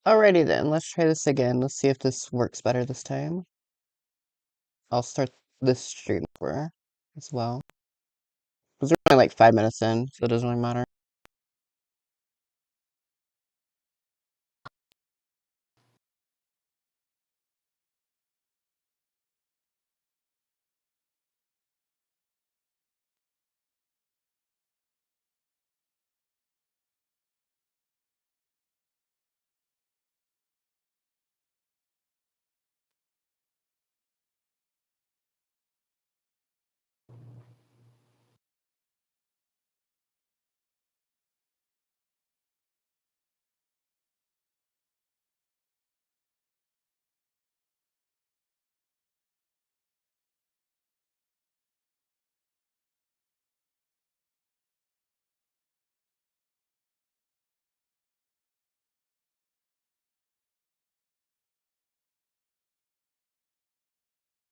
Alrighty then, let's try this again. Let's see if this works better this time. I'll start this stream over as well. Because we're only like 5 minutes in, so it doesn't really matter.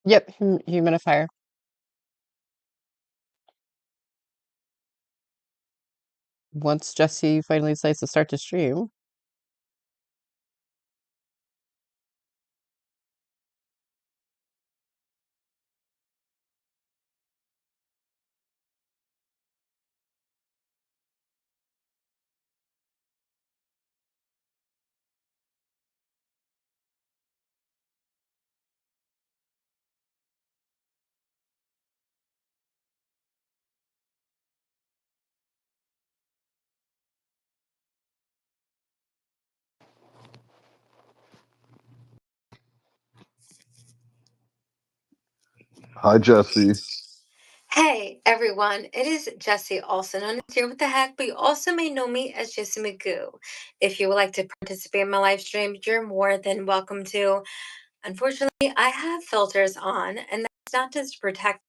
Yep, humidifier. Once Jessi finally decides to start the stream. Hi, Jessi. Hey everyone, it is Jessi, also known as Here With the Heck, but you also may know me as Jessi Magoo. If you would like to participate in my live stream, you're more than welcome to. Unfortunately, I have filters on, and that's not just to protect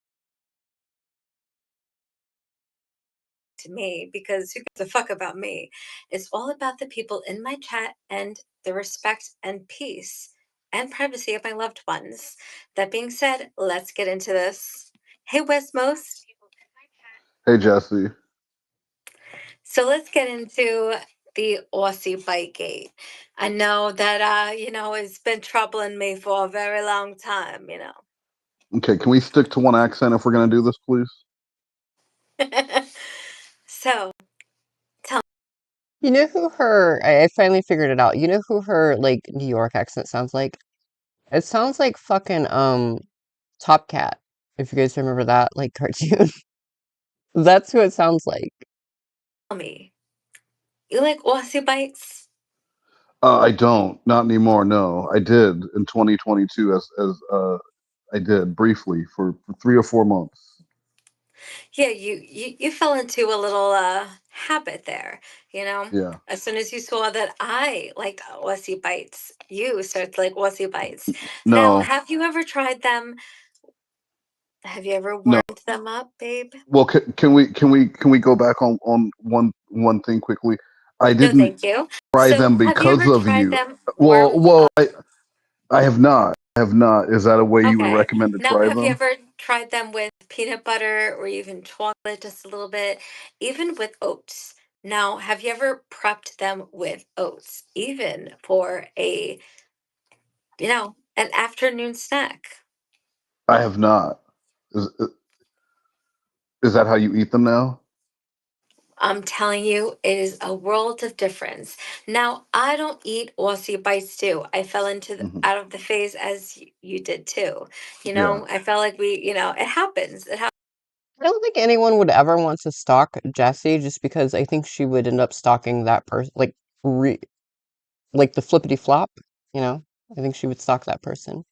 me, because who gives a fuck about me? It's all about the people in my chat and the respect and peace and privacy of my loved ones. That being said, let's get into this. Hey, Westmost. Hey, Jessi. So let's get into the Aussie bite gate. I know that it's been troubling me for a very long time. Okay, can we stick to one accent if we're going to do this, please? So tell You know who her, I finally figured it out. You know who her, like, New York accent sounds like? It sounds like fucking, Top Cat, if you guys remember that, like, cartoon. That's who it sounds like. me, you like Aussie bites? I don't. Not anymore. No, I did in 2022 as I did briefly for 3 or 4 months. Yeah, you fell into a little habit there. Yeah. As soon as you saw that I liked Aussie bites, you started to like Aussie bites. Now, No. have you ever tried them? Have you ever No. warmed them up, babe? Well, can we go back on one thing quickly? I No, didn't thank you. try So, them have you because ever of tried you. them Well, warmed well, up? I have not. I have not. Is that a way you would Okay. recommend to Now, try have you them? ever tried them with peanut butter or even chocolate, just a little bit, even with oats? Now, have you ever prepped them with oats, even for an afternoon snack? I have not. Is is that how you eat them now? I'm telling you, it is a world of difference. Now, I don't eat Aussie bites too. I fell into Hmm. out of the phase as you did too. Yeah. I felt like it happens. I don't think anyone would ever want to stalk Jessi just because I think she would end up stalking that person, like the flippity flop, you know? I think she would stalk that person.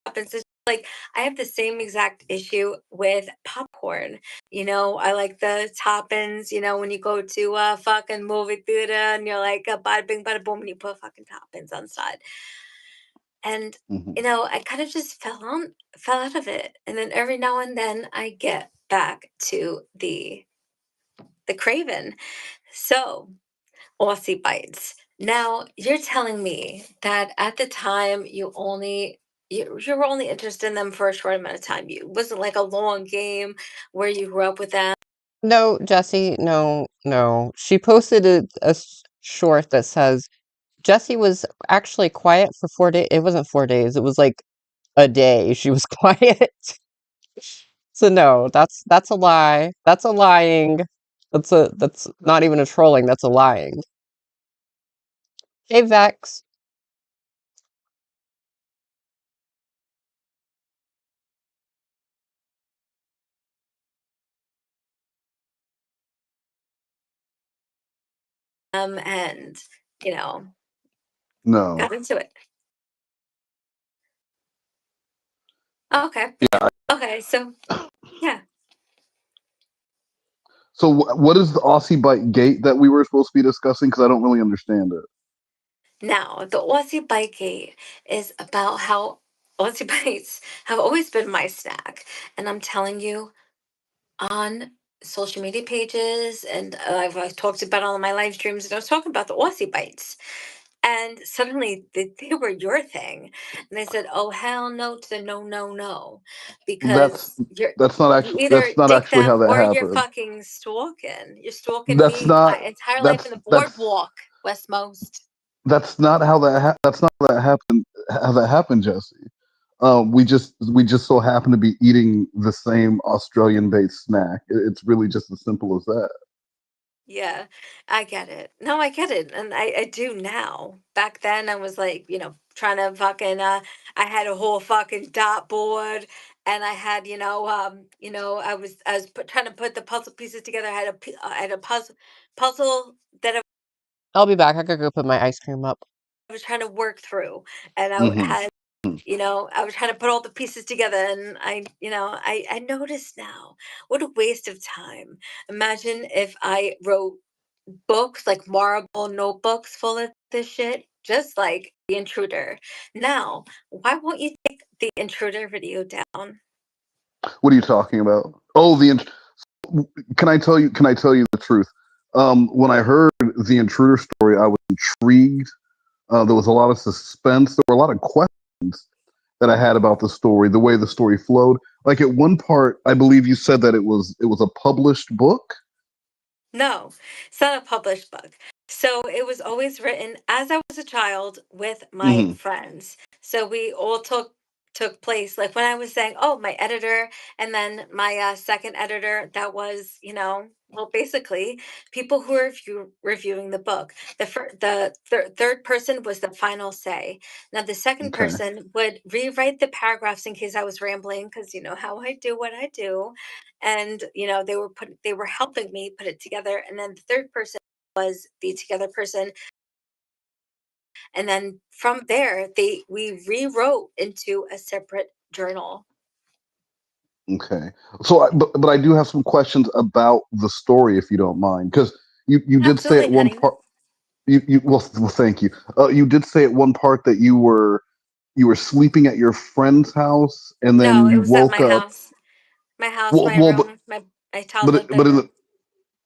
Happens. It's like I have the same exact issue with popcorn. I like the toppings. When you go to a fucking movie theater and you're like, bada bing, bada boom, and you put fucking toppings on side. And Hmm. I kind of just fell out of it. And then every now and then I get back to the craven. So Aussie bites. Now you're telling me that at the time you were only interested in them for a short amount of time. You wasn't like a long game where you grew up with them. No, Jessi, no, no. She posted a short that says, Jessie was actually quiet for 4 days. It wasn't 4 days. It was like a day. She was quiet. So no, that's a lie. That's a lying. That's not even a trolling. That's a lying. Hey Vex. And you know, No. got into it. Okay. Yeah. Okay. So yeah. So what is the Aussie Bite Gate that we were supposed to be discussing? Because I don't really understand it. Now the Aussie Bite Gate is about how Aussie bites have always been my snack, and I'm telling you, on social media pages, and I've talked about all of my live streams, and I was talking about the Aussie bites. And suddenly they were your thing. And they said, oh, hell no to the no, no, no. That's Because you that's either not dig actually how them that or you're happened. fucking stalking. You're stalking That's me my not entire life in that's the that's boardwalk, Westmost. that's not how that's not how that happened, Jesse. We just so happen to be eating the same Australian based snack. It's really just as simple as that. Yeah, I get it. No, I get it. And I do now. Back then I was like, trying to fucking I had a whole fucking dot board, and I had, trying to put the puzzle pieces together. I had a puzzle that I'll be back. I gotta go put my ice cream up. I was trying to work through, and I Hmm. had, I was trying to put all the pieces together, and I noticed now what a waste of time. Imagine if I wrote books, like marble notebooks full of this shit, just like The Intruder. Now, why won't you take The Intruder video down? What are you talking about? Oh, can I tell you the truth? When I heard the intruder story, I was intrigued. There was a lot of suspense. There were a lot of questions that I had about the story, the way the story flowed. Like at one part, I believe you said that it was a published book. No, it's not a published book. So it was always written as I was a child with my Hmm. friends. So we all took place, like when I was saying, "Oh, my editor," and then my second editor. That was, well, basically people who were reviewing the book. The third person was the final say. Now the second Okay. person would rewrite the paragraphs in case I was rambling, because you know how I do what I do, and they were helping me put it together, and then the third person was the together person, and then from there they we rewrote into a separate journal. Okay. So, but I do have some questions about the story, if you don't mind, because you did say at Absolutely, one honey. part. Well, thank you. You did say at one part that you were sleeping at your friend's house, and then No, it you was at woke my up. house. My house, Well, my well, but room, my but childhood but in bedroom.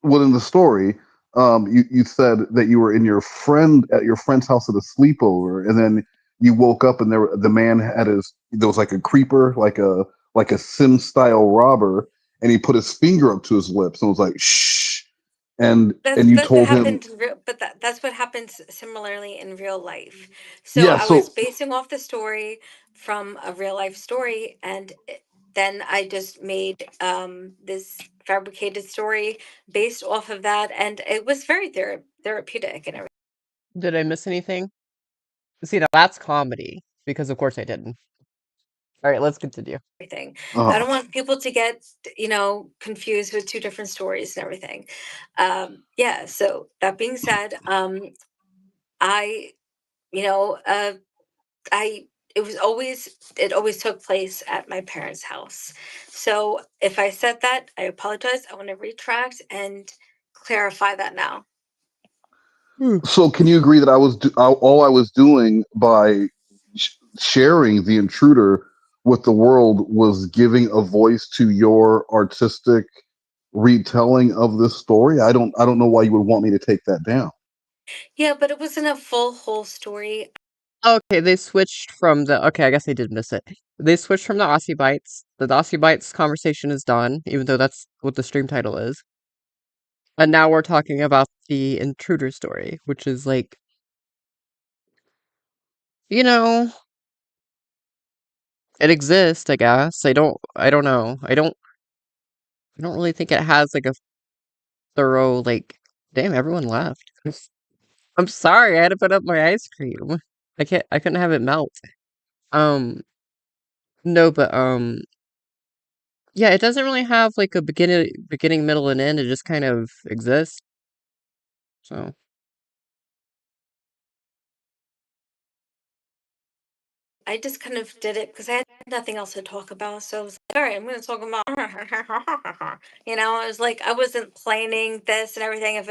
the well, in the story, you said that you were in your friend's house at a sleepover, and then you woke up and the man had there was like a creeper, like a Sim style robber, and he put his finger up to his lips and was like shh, and you That's what told him, happened in real, but that's what happens similarly in real life. So yeah. I was So basing off the story from a real life story, and then I just made this fabricated story based off of that, and it was very therapeutic and Did I miss anything? See, now that's comedy because of course I didn't. All right, let's continue. everything. I uh, don't want people to get confused with two different stories and everything. Yeah. So that being said, I you know I it always took place at my parents' house. So if I said that, I apologize. I want to retract and clarify that now. Hmm. so can you agree that all I was doing by sharing the intruder with the world was giving a voice to your artistic retelling of this story? I don't know why you would want me to take that down. Yeah, but it wasn't a full whole story. Okay, they switched from the. Okay, I guess I did miss it. They switched from the Aussie Bites. The Aussie Bites conversation is done, even though that's what the stream title is. And now we're talking about the intruder story, which is like You know, it exists, I guess. I don't know. I don't really think it has like a thorough like damn, everyone left. I'm sorry, I had to put up my ice cream. I couldn't have it melt. Um, no, but yeah, it doesn't really have like a beginning, middle, and end. It just kind of exists. So I just kind of did it because I had nothing else to talk about. So I was like, all right, I'm going to talk about, I was like, I wasn't planning this and everything.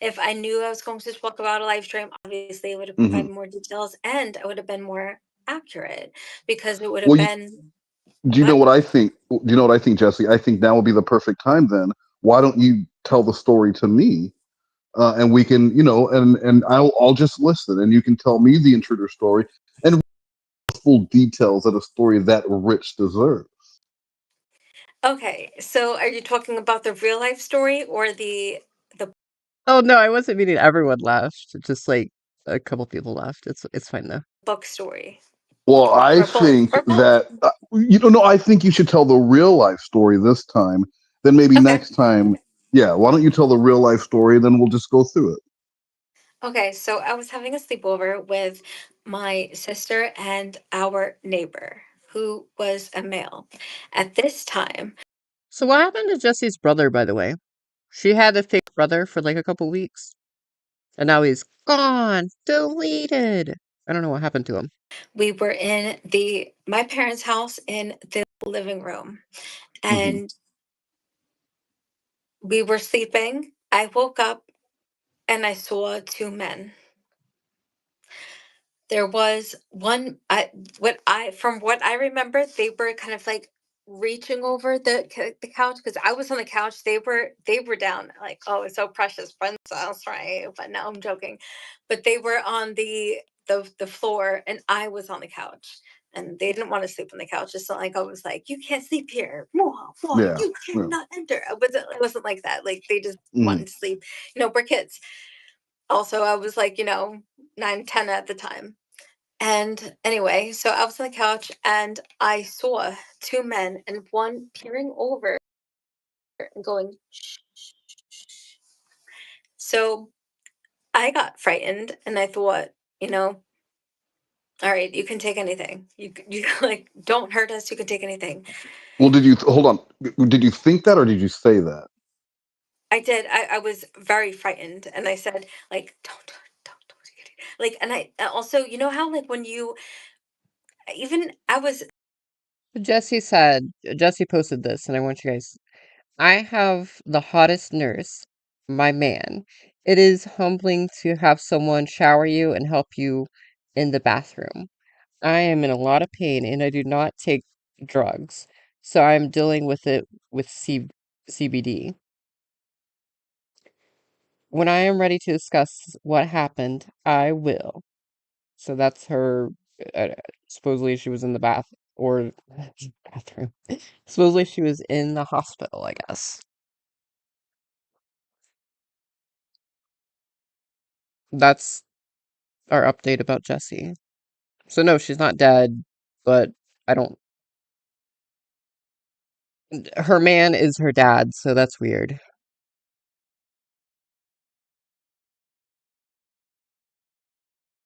If I knew I was going to talk about a live stream, obviously I would have Hmm. provided more details and I would have been more accurate because it would have Well, been do you know what? what I think? Do you know what I think, Jesse? I think now would be the perfect time. Then why don't you tell the story to me, and we can, and I'll just listen, and you can tell me the intruder story and full details that a story that rich deserves. Okay, so are you talking about the real life story or the oh no, I wasn't meaning everyone left. Just like a couple people left. It's fine though. book story? Well, I Or both? think Or both? that no, I think you should tell the real life story this time. Then maybe Okay. next time, yeah. Why don't you tell the real life story? Then we'll just go through it. Okay, so I was having a sleepover with my sister and our neighbor, who was a male. At this time, So what happened to Jesse's brother, by the way? She had a fake brother for like a couple weeks, and now he's gone, deleted. I don't know what happened to him. we were in the my parents' house in the living room, Hmm. and we were sleeping. I woke up and I saw two men. There was one from what I remember, they were kind of like reaching over the couch because I was on the couch. They were down like, oh, it's so precious, princess, right? But no, I'm joking. But they were on the floor and I was on the couch. And they didn't want to sleep on the couch. It's not like I was like, you can't sleep here. Mwah, mwah, Yeah. you Yeah. cannot enter. It wasn't like that. Like they just Hmm. wanted to sleep. We're kids. Also, I was like, 9, 10 at the time. And anyway, so I was on the couch and I saw two men and one peering over and going, "Shh, shh, shh, shh." So I got frightened and I thought, all right, you can take anything. You like, don't hurt us. You can take anything. Well, did you hold on? Did you think that, or did you say that? I did. I was very frightened and I said, like, don't do it. Like, and I also, how, like, when I was Jesse posted this, and I want you guys. I have the hottest nurse, my man. It is humbling to have someone shower you and help you in the bathroom. I am in a lot of pain and I do not take drugs, so I'm dealing with it with CBD. When I am ready to discuss what happened, I will. So that's her. Uh, supposedly she was in the or bathroom. Supposedly she was in the hospital, I guess. That's our update about Jessie. So no, she's not dead, but I don't. Her man is her dad, so that's weird.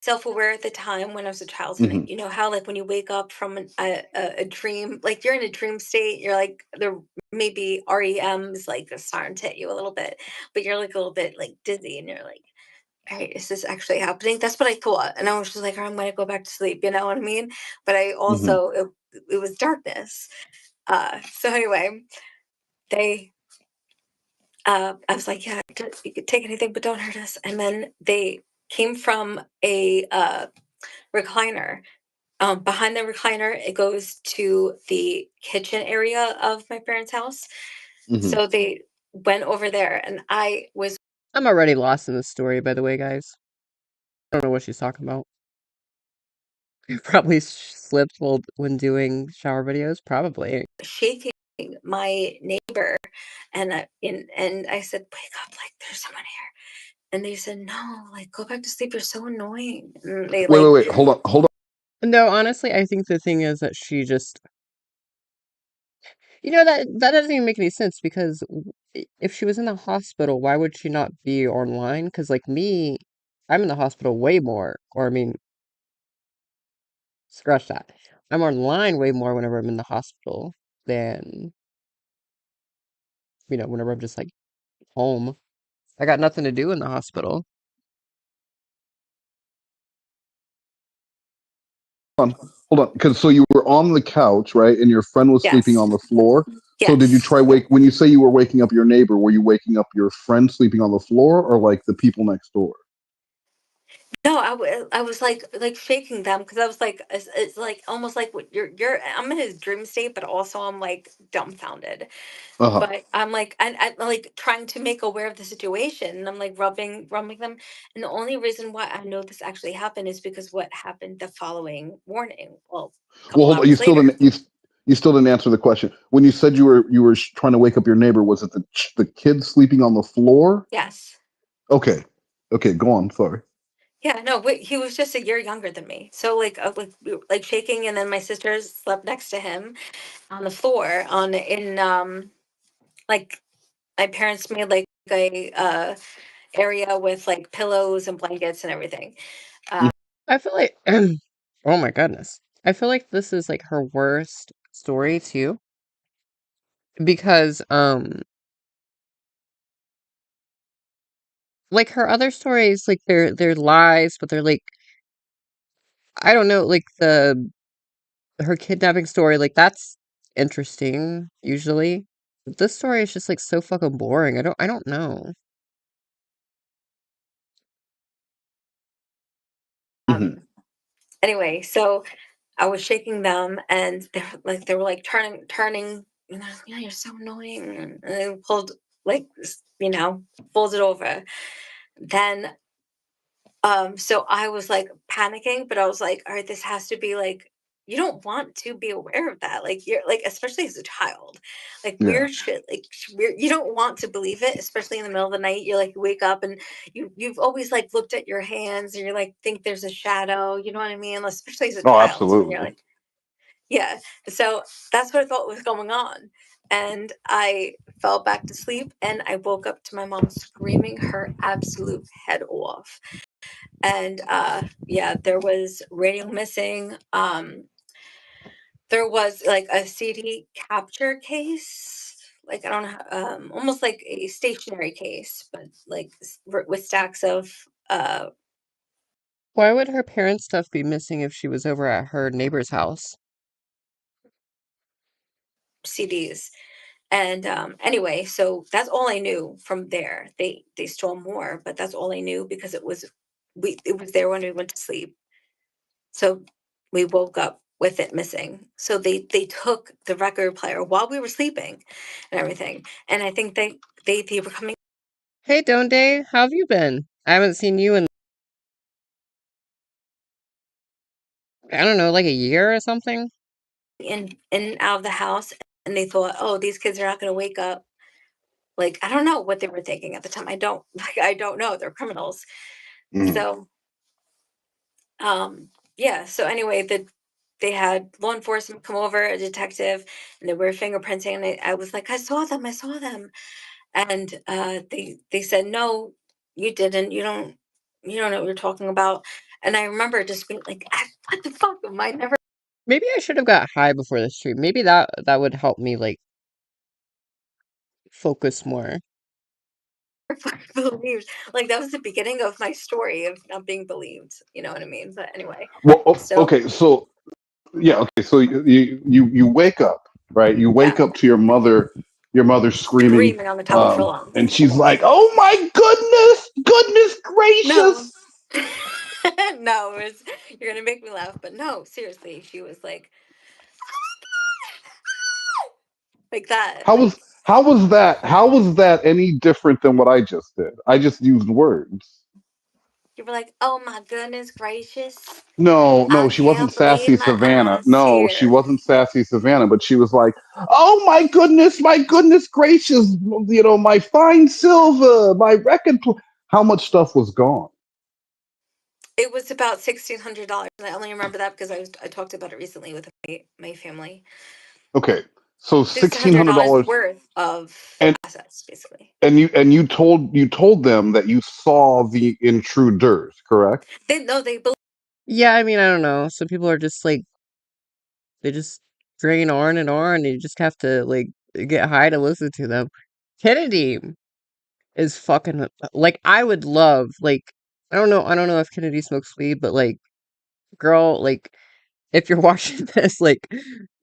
self-aware at the time when I was a child, and Hmm. you know how, like, when you wake up from a dream, like you're in a dream state, you're like there maybe REM is like starting to hit you a little bit, but you're like a little bit like dizzy, and you're like, all right, is this actually happening? That's what I thought, and I was just like, "Oh, I'm gonna go back to sleep," you know what I mean? But I Hmm. also it was darkness. So anyway, they I was like, yeah, you could take anything, but don't hurt us. And then they came from a recliner. Behind the recliner, it goes to the kitchen area of my parents' house. Hmm. So they went over there, and I was I'm already lost in this story, by the way, guys. I don't know what she's talking about. You probably slipped when doing shower videos, probably. shaking my neighbor, and I said, "Wake up! Like there's someone here." And they said, "No, like go back to sleep. You're so annoying." And they Wait, wait, like wait. Hold on. Hold on. No, honestly, I think the thing is that she just, that doesn't even make any sense because if she was in the hospital, why would she not be online? Because like me, I'm in the hospital way more, or I mean, scratch that. I'm online way more whenever I'm in the hospital than, whenever I'm just like home. I got nothing to do in the hospital. Hold on, because so you were on the couch, right, and your friend was sleeping Yes. on the floor. So did you Yes. try wake when you say you were waking up your neighbor? Were you waking up your friend sleeping on the floor, or like the people next door? No, I was like shaking them because I was like it's like almost like what you're I'm in his dream state, but also I'm like dumbfounded. Uh huh. But I'm like I like trying to make aware of the situation, and I'm like rubbing them. And the only reason why I know this actually happened is because what happened the following morning. Well, a Well, couple hold on. hours later. You still didn't answer the question. When you said you were trying to wake up your neighbor, was it the kid sleeping on the floor? Yes. Okay. Okay. Go on. Sorry. Yeah, no, wait, he was just a year younger than me. So like we were, like shaking, and then my sisters slept next to him on the floor on in like my parents made like a area with like pillows and blankets and everything. Mhm. I feel like, oh my goodness. I feel like this is like her worst story too, because like her other stories, like they're lies, but they're like I don't know, like the her kidnapping story, like that's interesting usually. But this story is just like so fucking boring. I don't know. Mhm. Um anyway, so I was shaking them, and they were like turning, and I was, yeah, you're so annoying, and they pulled like folded over. Then so I was like panicking, but I was like, all right, this has to be like, you don't want to be aware of that. Like you're like, especially as a child, like Yeah. weird shit, like weird, you don't want to believe it, especially in the middle of the night. You're like, you wake up and you've always like looked at your hands and you're like, think there's a shadow, you know what I mean? Especially as a Oh, child when you're absolutely. like, yeah. So that's what I thought was going on. And I fell back to sleep, and I woke up to my mom screaming her absolute head off. And yeah, there was radio missing. There was like a CD capture case, like I don't know, almost like a stationary case, but like with stacks of Why would her parents' stuff be missing if she was over at her neighbor's house? CDs. And anyway, so that's all I knew from there. They stole more, but that's all I knew because it was there when we went to sleep. So we woke up with it missing. So they took the record player while we were sleeping and everything. And I think they were coming Hey, Donde, how have you been? I haven't seen you in I don't know, like a year or something. in and out of the house, and they thought, oh, these kids are not going to wake up. Like I don't know what they were thinking at the time. I don't like I don't know. They're criminals. Mhm. So yeah. So anyway, they had law enforcement come over, a detective, and they were fingerprinting. And I was like, I saw them. And they said, no, you didn't, you don't know what you're talking about. And I remember just being like, "Ah, what the fuck am I never Maybe I should have got high before the stream. Maybe that would help me like focus more. fucking believed." Like that was the beginning of my story of not being believed, you know what I mean? But anyway, Well, so okay. So yeah. Okay. So you wake up, right? You yeah, wake up to your mother screaming, screaming on the top of her lungs. and she's like, "Oh my goodness No. gracious!" No, it was, you're gonna make me laugh, but no, seriously, she was like that. How Like was how was that any different than what I just did? I just used words. you were like, oh my goodness gracious. No, no, I she wasn't can't believe sassy my Savannah. eyes No, she here. wasn't sassy Savannah, but she was like, "Oh my goodness gracious! My fine silver, my record. How much stuff was gone?" It was about $1,600, and I only remember that because I talked about it recently with my family. Okay, so sixteen sixteen hundred hundred dollars dollars, worth of and assets, basically. you told them that you saw the intruders, correct? They no, they believe Yeah, I mean, I don't know. Some people are just like they just drain on and on. You just have to like get high to listen to them. Kennedy is fucking like I would love like I don't know if Kennedy smokes weed, but like girl, like if you're watching this, like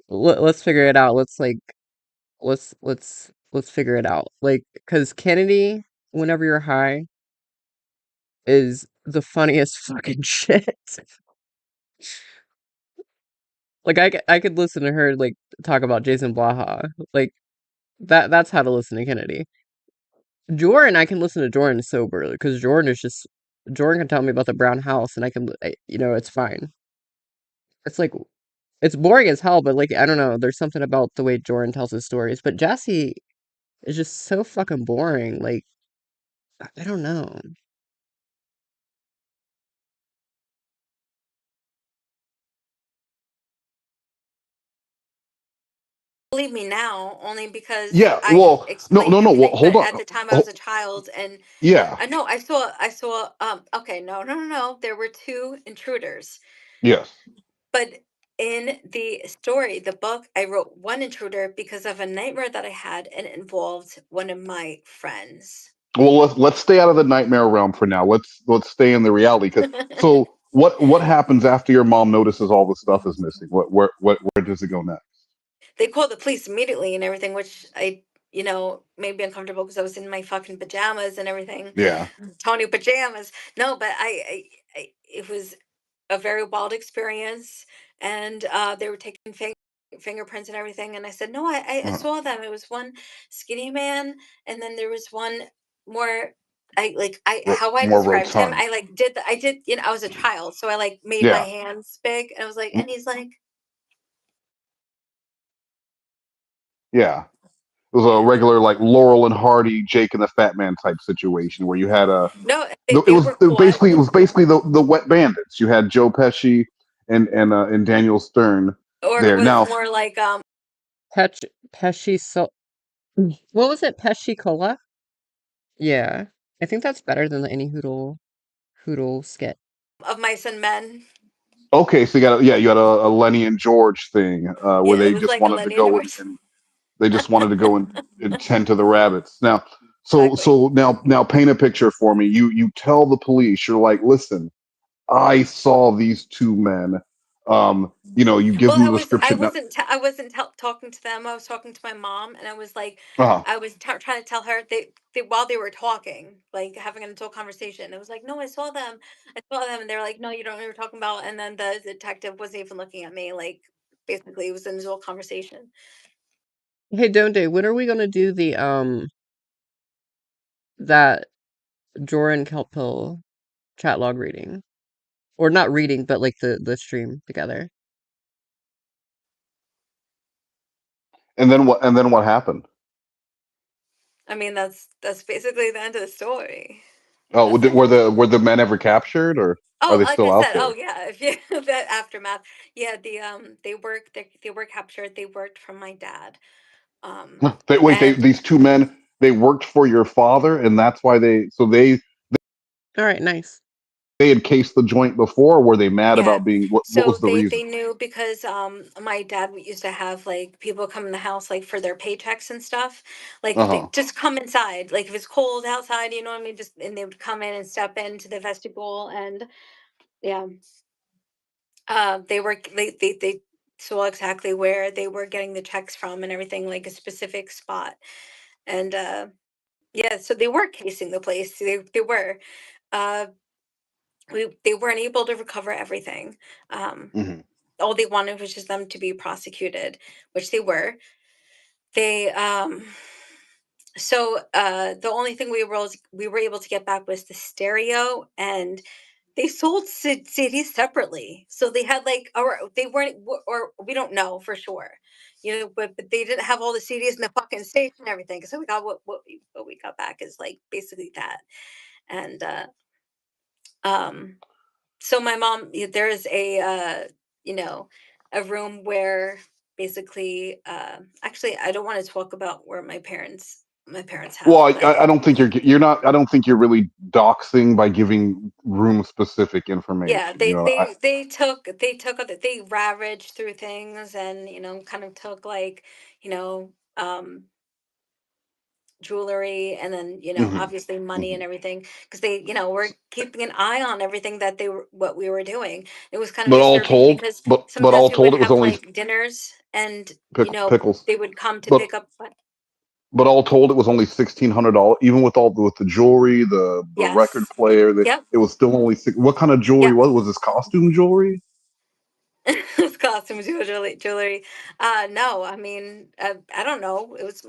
let's figure it out. Let's like let's figure it out. Like cuz Kennedy whenever you're high is the funniest fucking shit. Like I could listen to her like talk about Jason Blaha. Like that's how to listen to Kennedy. Jordan, I can listen to Jordan sober because Jordan can tell me about the brown house and you know, it's fine. It's like it's boring as hell, but like I don't know, there's something about the way Jordan tells his stories. But Jessi is just so fucking boring. Like I don't know. me now only because Yeah. I Well, no, explained no, no. Well, everything. But hold on. at the time, I was Oh, a child, and yeah. I know I saw. Okay, no, no, no, no. There were two intruders, Yes. but in the story, the book, I wrote one intruder because of a nightmare that I had, and it involved one of my friends. Well, let's stay out of the nightmare realm for now. Let's stay in the reality. Because so what happens after your mom notices all the stuff is missing? Where does it go next? They called the police immediately and everything, which made me uncomfortable because I was in my fucking pajamas and everything. Yeah. Tony pajamas. No, but it was a very wild experience, and they were taking fingerprints and everything. And I said, no, I Uh, saw them. It was one skinny man, and then there was one more. I like I how I more described him. rotund. I like did. I was a child, so I like made my Yeah. hands big, and I was like, Mm, and he's like, yeah. It was a yeah. regular like Laurel and Hardy, Jake and the Fat Man type situation where you had a. No, No, they were caught. it was basically the Wet Bandits. You had Joe Pesci and Daniel Stern Or it there. was Now, more like Pech Pesci so what was it? Pesci Cola? Yeah. I think that's better than the any hoodle skit. of Mice and Men. okay, so you had a Lenny and George thing where Yeah, it they was just like a wanted to Lenny and go George. and they just wanted to go and tend to the rabbits. Now, Exactly. now paint a picture for me. You tell the police, you're like, listen, I saw these two men. You give Well, them the description. Now, I wasn't talking to them. I was talking to my mom, and I was like, uh, I was trying to tell her they while they were talking, like having an adult conversation. I was like, no, I saw them. I saw them, and they're like, no, you don't know what you're talking about. And then the detective wasn't even looking at me. Like basically, it was an adult conversation. Hey Donde, when are we gonna do the that Jordan Kelpill chat log reading? Or not reading, but like the stream together. and then what? And then what happened? I mean, that's basically the end of the story. Oh, That's it. were the men ever captured, or are Oh, they like I still out said, oh there? yeah, if you that aftermath, yeah, they were captured. They worked for my dad, and These two men, they worked for your father, and that's why All right, nice. they had cased the joint before. Or were they mad yeah, about being what so was the reason? they knew because my dad used to have like people come in the house like for their paychecks and stuff, like they Uh-huh. just come inside, like if it's cold outside, you know what I mean, just and they would come in and step into the vestibule, and yeah, they saw exactly where they were getting the checks from and everything, like a specific spot. And yeah, so they were casing the place. They were. Uh, they weren't able to recover everything. Um, Hmm. all they wanted was just them to be prosecuted, which they were. They so the only thing we were able to get back was the stereo, and they sold CDs separately. So they had like, or they weren't, or we don't know for sure, but they didn't have all the CDs in the fucking station and everything. So we got what we got back is like basically that, and um So my mom, there is you know, a room where basically, actually, I don't want to talk about where my parents have Well, it, but I don't think you're not. I don't think you're really doxing by giving room specific yeah, information. You they know, they they took they took other they ravaged through things and kind of took like you know jewelry and then hmm obviously money hmm and everything because they were keeping an eye on everything that they were what we were doing. It was kind of but all disturbing told, because but sometimes all we would told, it was have only like dinners and pickles. they would come to But pick up but all told, it was only $1,600. Even with with the jewelry, the record yes. player, Yep. it was still only six. What kind of jewelry Yep. was this? Costume jewelry? It's costumes, jewelry. No, I mean, I don't know. It was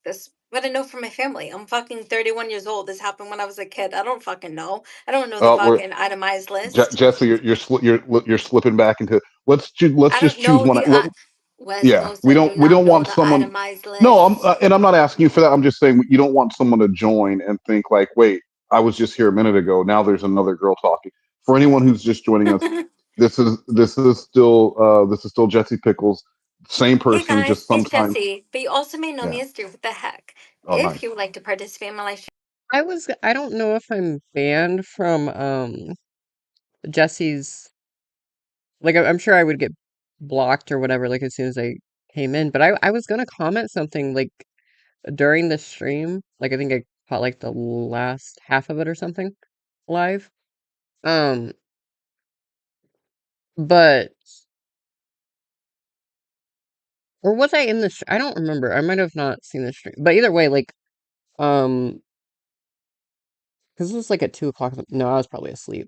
this what I know from my family. I'm fucking 31 years old. This happened when I was a kid. I don't fucking know. I don't know the We're fucking itemized list. Jesse, you're slipping back into. Let's I just don't choose know one. West West Coast. we I don't do we not don't know want the someone. itemized No, list. and I'm not asking you for that. I'm just saying you don't want someone to join and think like, wait, I was just here a minute ago. Now there's another girl talking. For anyone who's just joining us, this is still Jesse Pickles, same Hey person, guys, just it's sometimes. Jessie. But you also may know me Yeah. as Drew. What the heck? Oh, If nice. you would like to participate in my live I don't know if I'm banned from Jesse's, like I'm sure I would get blocked or whatever like as soon as I came in, but I was gonna comment something like during the stream, like I think I caught like the last half of it or something live. Um, but or was I in the I don't remember. I might have not seen the stream. But either way, like um because this was like at 2 o'clock. No, I was probably asleep.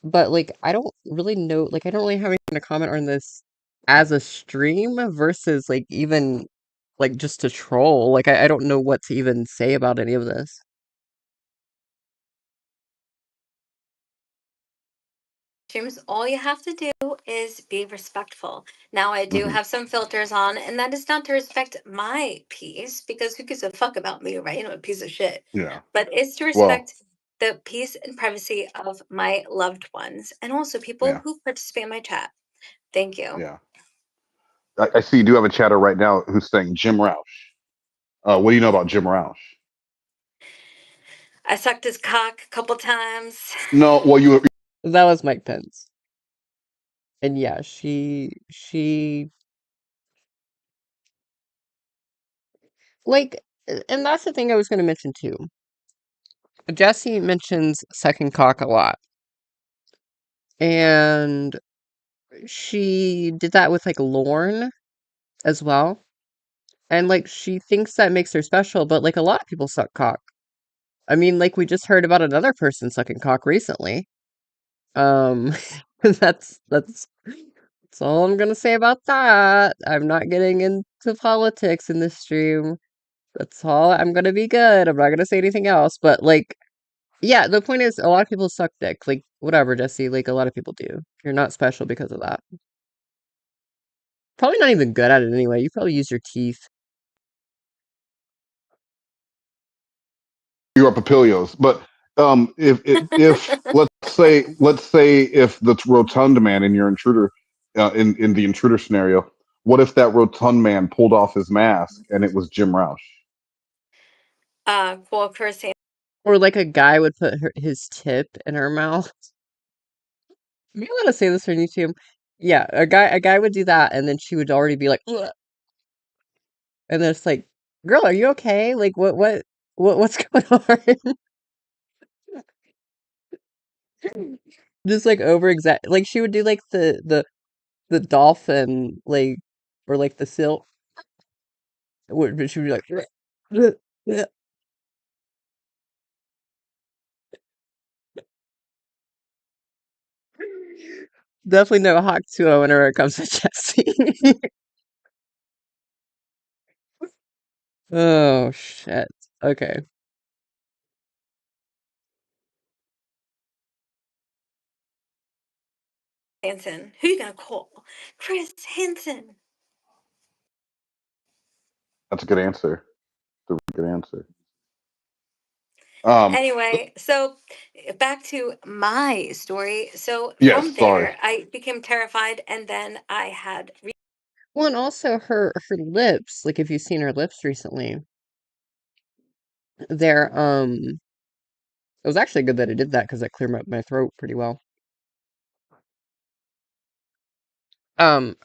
But like I don't really know, like I don't really have anything to comment on this as a stream versus like even like just to troll. Like I don't know what to even say about any of this. streams, all you have to do is be respectful. Now, I do hmm have some filters on, and that is not to respect my peace, because who gives a fuck about me, right? I'm a piece of shit. Yeah. But it's to Well. respect the peace and privacy of my loved ones and also people Yeah. who participate in my chat. Thank you. Yeah. I see you do have a chatter right now who's saying Jim Roush. What do you know about Jim Roush? I sucked his cock a couple times. No, well, That was Mike Pence. And yeah, she like and that's the thing I was gonna mention too. Jesse mentions sucking cock a lot. And she did that with like Lorne as well. And like she thinks that makes her special, but like a lot of people suck cock. I mean, like we just heard about another person sucking cock recently. Um that's all I'm gonna say about that. I'm not getting into politics in this stream. That's all. I'm gonna be good. I'm not gonna say anything else. But like, yeah, the point is a lot of people suck dick. Like, whatever, Jesse, like a lot of people do. You're not special because of that. Probably not even good at it anyway. You probably use your teeth. you're Papilios, but if let's say if the rotund man in your intruder in the intruder scenario, what if that rotund man pulled off his mask and it was Jim Roush? Well, cursing. Or like a guy would put his tip in her mouth. Am I allowed to say this on YouTube? Yeah, a guy would do that, and then she would already be like, "Ugh," and then it's like, "Girl, are you okay? Like, what's going on?" Just like over exact, like she would do like the dolphin, like or like the seal, but she would be like, "Ugh, ugh, ugh." Definitely no hawk tuo whenever it comes to Jesse. Oh shit. Okay. Hansen. Who you gonna call? Chris Hansen. That's a good answer. That's a really good answer. Um, Anyway, so back to my story. So yes, from sorry. there, I became terrified, and then I had Well, and also her lips, like if you've seen her lips recently, they're it was actually good that I did that because that cleared my throat pretty well.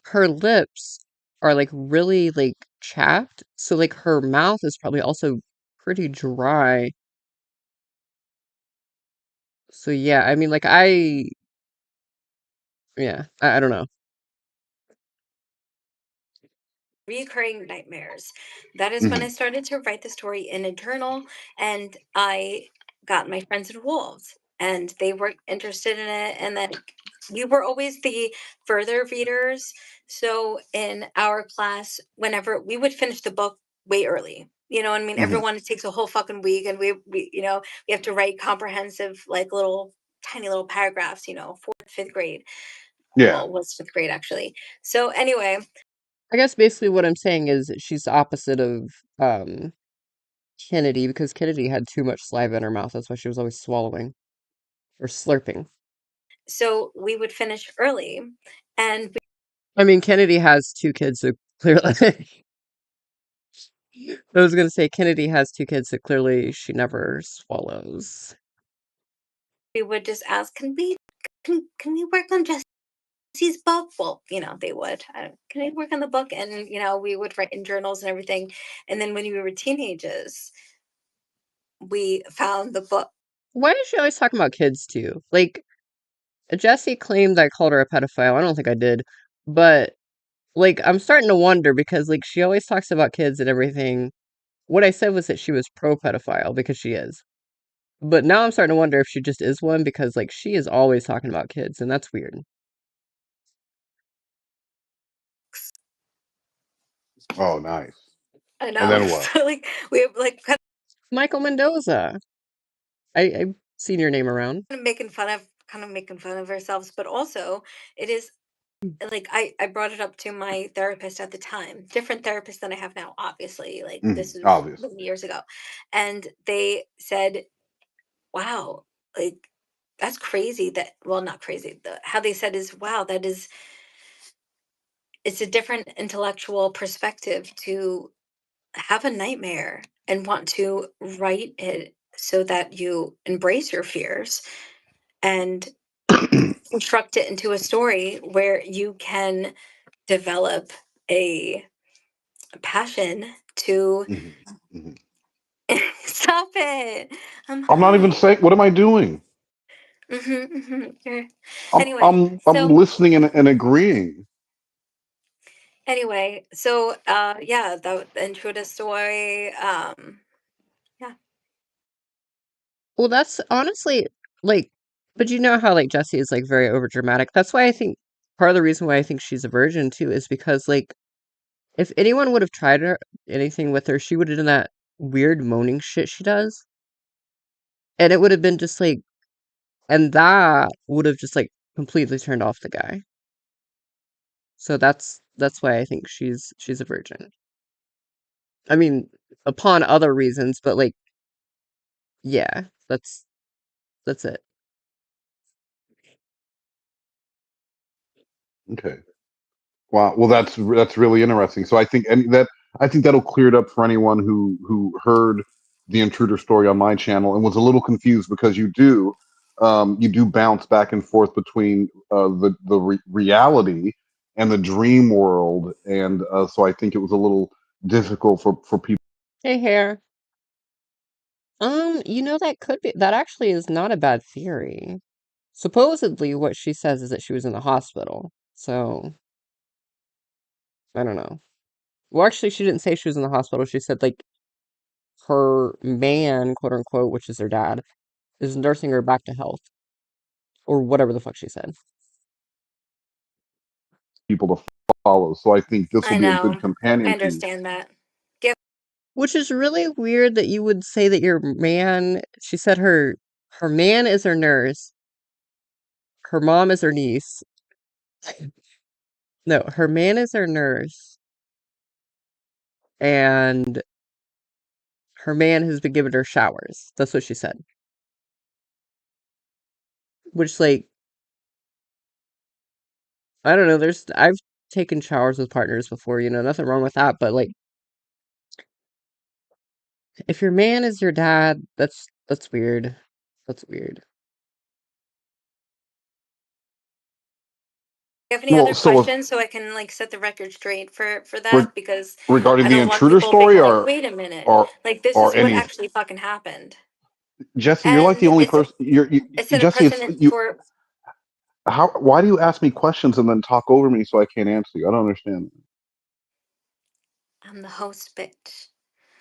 Her lips are like really like chapped, so like her mouth is probably also pretty dry. So yeah, I mean like yeah, I don't know. reoccurring nightmares. That is when I Hmm. started to write the story in a journal, and I got my friends involved, and they were interested in it. And then we were always the further readers. So in our class, whenever we would finish the book way early. You know what I mean? Hmm. Everyone, it takes a whole fucking week, and we have to write comprehensive, like little tiny little paragraphs, fourth, fifth grade. Yeah. Well, it was fifth grade actually. So anyway, I guess basically what I'm saying is she's the opposite of um Kennedy because Kennedy had too much saliva in her mouth. That's why she was always swallowing or slurping. so we would finish early, and I mean, Kennedy has two kids, so clearly. I was gonna say Kennedy has two kids, so clearly she never swallows. we would just ask, can we work on Jesse's book? Well, they would. Can we work on the book? And we would write in journals and everything. And then when we were teenagers, we found the book. Why is she always talking about kids too? Like, Jessi claimed I called her a pedophile. I don't think I did. But, like, I'm starting to wonder because, like, she always talks about kids and everything. What I said was that she was pro-pedophile because she is. But now I'm starting to wonder if she just is one because, like, she is always talking about kids, and that's weird. Oh, nice. I And know. then what? So like we have like kind Michael Mendoza. I've seen your name around. of making fun of ourselves, but also it is like I brought it up to my therapist at the time, different therapist than I have now, obviously. Like Hmm. this is Obvious. many years ago. And they said, wow, like that's crazy that, well, not crazy. How they said is, wow, it's a different intellectual perspective to have a nightmare and want to write it so that you embrace your fears and construct it into a story where you can develop a passion to Hmm. Hmm. stop it. I'm I'm not even high. saying. What am I doing? Yeah. I'm Anyway, I'm I'm so listening and agreeing. yeah, the intro to story. Yeah. Well, that's honestly like, but you know how like Jessie is like very overdramatic. That's why I think part of the reason why I think she's a virgin too is because like if anyone would have tried her anything with her, she would have done that weird moaning shit she does, and it would have been just like, and that would have just like completely turned off the guy. So that's why I think she's a virgin. I mean, upon other reasons, but like, yeah, that's it. Okay. Wow. Well, that's really interesting. So I think that'll clear it up for anyone who heard the intruder story on my channel and was a little confused because you do bounce back and forth between the reality and the dream world, and so I think it was a little difficult for people. Hey, hair. That could be that actually is not a bad theory. Supposedly, what she says is that she was in the hospital. So, I don't know. Well, actually, she didn't say she was in the hospital. She said, like, her man, quote unquote, which is her dad, is nursing her back to health. Or whatever the fuck she said. People to follow. So I think this will I be a good know. I companion piece. understand that. Give Which is really weird that you would say that your man, she said her man is her nurse, her mom is her niece. No, her man is her nurse, and her man has been giving her showers. That's what she said. Which, like, I don't know, I've taken showers with partners before, nothing wrong with that, but, like, if your man is your dad, that's weird. That's weird. You have any Well, other so questions so I can like set the record straight for re- that? Because regarding I the don't want intruder people thinking story, like, wait a minute, or like this or is what any actually fucking happened. Jesse, you're like And the only person. it set a Jesse. It's precedent you. for How? Why do you ask me questions and then talk over me so I can't answer you? I don't understand. I'm the host, bitch.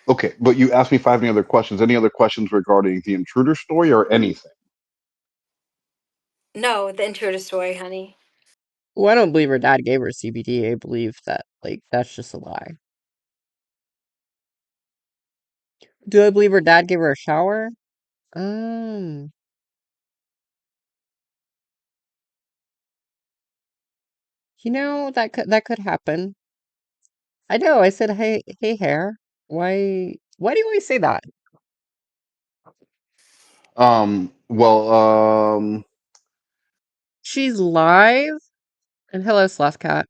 Okay, but you asked me if I have any other questions. Any other questions regarding the intruder story or anything? No, the intruder story, honey. Well, I don't believe her dad gave her CBD. I believe that, like, that's just a lie. Do I believe her dad gave her a shower? Um, that could happen. I know. I said, hey, hair. Why do you always say that? Well, She's live. And hello, Sloth Cat.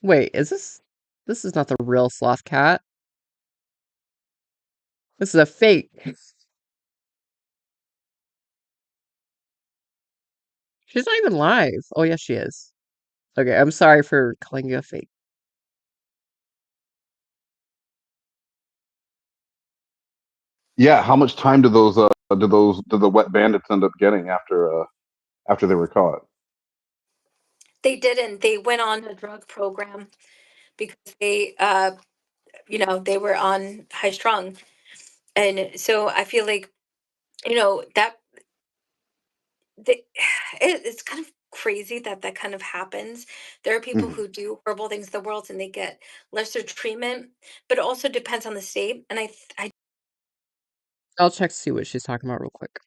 Wait, this is not the real Sloth Cat. This is a fake. She's not even live. Oh, yes, she is. Okay, I'm sorry for calling you a fake. yeah. How much time did the wet bandits end up getting after they were caught? They didn't. They went on a drug program because they were on high strung. And so I feel like, that they, it's kind of crazy that that kind of happens. There are people Mhm. who do horrible things in the world and they get lesser treatment, but it also depends on the state. And I I'll check to see what she's talking about real quick.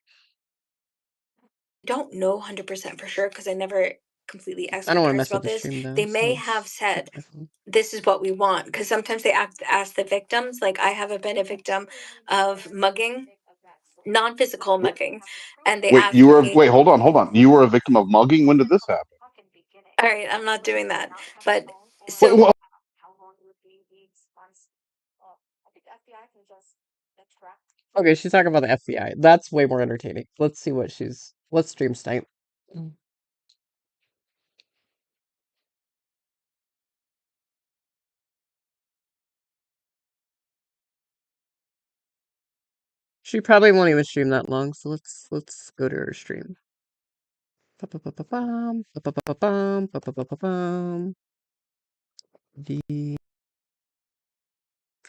don't know 100% for sure because I never completely asked I my don't want to parents mess up about the this. stream though, They so may I'll have just hold said, my phone. this is what we want, because sometimes they ask the victims. Like, I haven't been a victim of mugging, non-physical Wait, mugging, and they ask me, wait. Hold on. You were a victim of mugging. When did this happen? all right, I'm not doing that. But Wait, so Okay, she's talking about the FBI. That's way more entertaining. Let's stream snipe. She probably won't even stream that long, so let's go to her stream. Ba-ba-ba-ba-bum, ba-ba-ba-ba-bum, ba-ba-ba-ba-bum.